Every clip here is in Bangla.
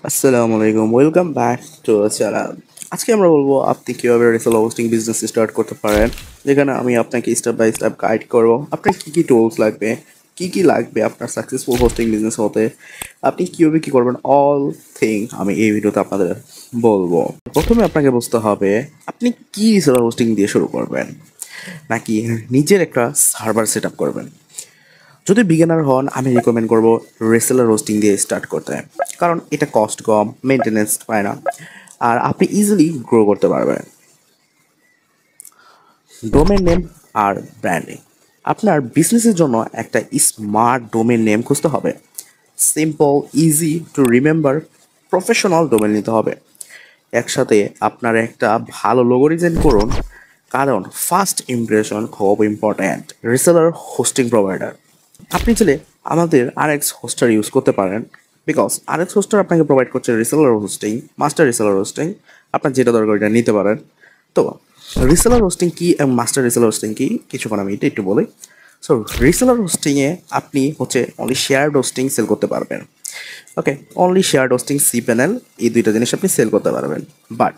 আসসালামু আলাইকুম, ওয়েলকাম ব্যাক টু চ্যানেল। আজকে আমরা বলবো আপনি কিভাবে রিসেল হোস্টিং বিজনেস স্টার্ট করতে পারেন, যেখানে আমি আপনাকে স্টেপ বাই স্টেপ গাইড করব। আপনার কী কী টুলস লাগবে, কী লাগবে আপনার সাকসেসফুল হোস্টিং বিজনেস হতে, আপনি কীভাবে কী করবেন, অল থিং আমি এই ভিডিওতে আপনাদের বলবো। প্রথমে আপনাকে বুঝতে হবে আপনি কী রিসেল হোস্টিং দিয়ে শুরু করবেন, নাকি নিজের একটা সার্ভার সেট আপ করবেন। যদি বিগিনার হন, আমি রিকমেন্ড করব রেসেলার হোস্টিং দিয়ে স্টার্ট করতে, কারণ এটা কস্ট কম, মেনটেনেন্স পায় না, আর আপনি ইজিলি গ্রো করতে পারবেন। ডোমেন নেম আর ব্র্যান্ডিং, আপনার বিজনেসের জন্য একটা স্মার্ট ডোমেন নেম খুঁজতে হবে। Simple, easy to remember, professional domain নিতে হবে। একসাথে আপনার একটা ভালো লোগো ডিজাইন করুন, কারণ ফার্স্ট ইমপ্রেশন খুব ইম্পর্ট্যান্ট। রিসেলার হোস্টিং প্রোভাইডার, আপনি চাইলে আমাদের আরএক্স হোস্টার ইউজ করতে পারেন, বিকজ আরএক্স হোস্টার আপনাকে প্রোভাইড করছে reseller hosting, master reseller hosting. আপনার যেটা দরকার এটা নিতে পারেন। তো রিসেলার হোস্টিং কী এবং মাস্টার রিসেলার হোস্টিং কী, কিছুক্ষণ আমি এটা একটু বলি। সো রিসেলার হোস্টিংয়ে আপনি অনলি শেয়ার্ড হোস্টিং সেল করতে পারবেন। Okay, only shared hosting, C panel, এই দুইটা জিনিস আপনি সেল করতে পারবেন। But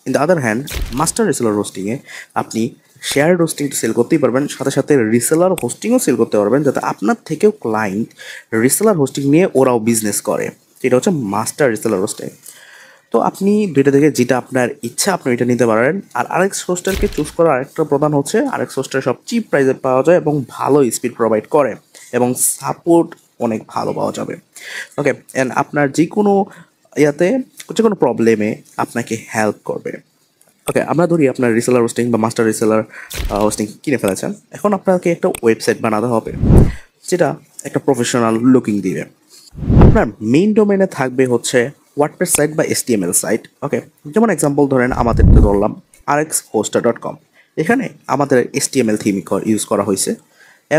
in the other hand, master reseller হোস্টিংয়ে আপনি শেয়ার হোস্টিংটা সেল করতেই পারবেন, সাথে সাথে রিসেলার হোস্টিংও সেল করতে পারবেন, যাতে আপনার থেকেও ক্লায়েন্ট রিসেলার হোস্টিং নিয়ে ওরাও বিজনেস করে। এটা হচ্ছে মাস্টার রিসেলার হোস্টিং। তো আপনি দুইটা থেকে যেটা আপনার ইচ্ছা আপনি এটা নিতে পারেন। আর আরেক্স হোস্টারকে চুজ করার আরেকটা প্রধান হচ্ছে, আরেক্স হোস্টার সব চিপ প্রাইসে পাওয়া যায় এবং ভালো স্পিড প্রোভাইড করে এবং সাপোর্ট অনেক ভালো পাওয়া যাবে। ওকে, অ্যান্ড আপনার যে কোনো ইয়াতে, যে কোনো প্রবলেমে আপনাকে হেল্প করবে। ওকে, আমরা ধরি আপনার রিসেলার হোস্টিং বা মাস্টার রিসেলার হোস্টিং কিনে ফেলেছেন। এখন আপনাকে একটা ওয়েবসাইট বানাতে হবে, যেটা একটা প্রফেশনাল লুকিং দিবে। আপনার মেইন ডোমেনে থাকবে হচ্ছে ওয়ার্ডপ্রেস সাইট বা এসটিএমএল সাইট। ওকে, যেমন এক্সাম্পল ধরেন আমাদের ধরলাম rxhoster.com। এখানে আমাদের এসটিএমএল থিম ইউজ করা হয়েছে,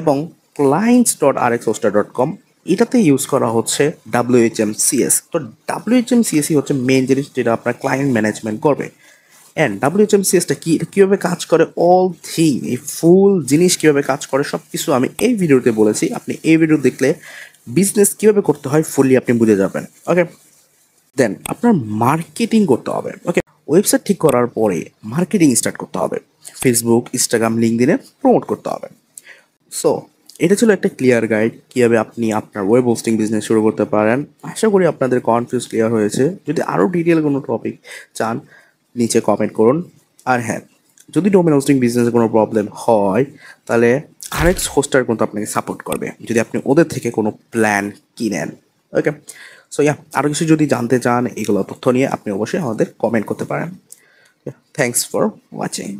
এবং clients.rxhoster.com এটাতে ইউজ করা হচ্ছে WHMCS। তো WHMCSই হচ্ছে মেইন জিনিস, যেটা আপনার ক্লায়েন্ট ম্যানেজমেন্ট করবে। অ্যান্ড WHMCSটা কি, কীভাবে কাজ করে, অল থিং, এই ফুল জিনিস কীভাবে কাজ করে সব কিছু আমি এই ভিডিওতে বলেছি। আপনি এই ভিডিও দেখলে বিজনেস কীভাবে করতে হয় ফুললি আপনি বুঝে যাবেন। ওকে, দেন আপনার মার্কেটিং করতে হবে। ওকে, ওয়েবসাইট ঠিক করার পরে মার্কেটিং স্টার্ট করতে হবে, ফেসবুক, ইনস্টাগ্রাম, লিঙ্কডইনে প্রমোট করতে হবে। সো এটা ছিল একটা ক্লিয়ার গাইড কীভাবে আপনি আপনার ওয়েব হোস্টিং বিজনেস শুরু করতে পারেন। আশা করি আপনাদের কনফিউজ ক্লিয়ার হয়েছে। যদি আরও ডিটেল কোনো টপিক চান, নিচে কমেন্ট করুন। আর হ্যাঁ, যদি ডোমেন হোস্টিং বিজনেসে কোনো প্রবলেম হয়, তাহলে আরেক্স হোস্টার কিন্তু আপনাকে সাপোর্ট করবে, যদি আপনি ওদের থেকে কোনো প্ল্যান কিনেন। ওকে, সো আরও কিছু যদি জানতে চান এগুলো তথ্য নিয়ে, আপনি অবশ্যই আমাদের কমেন্ট করতে পারেন। Thanks for watching.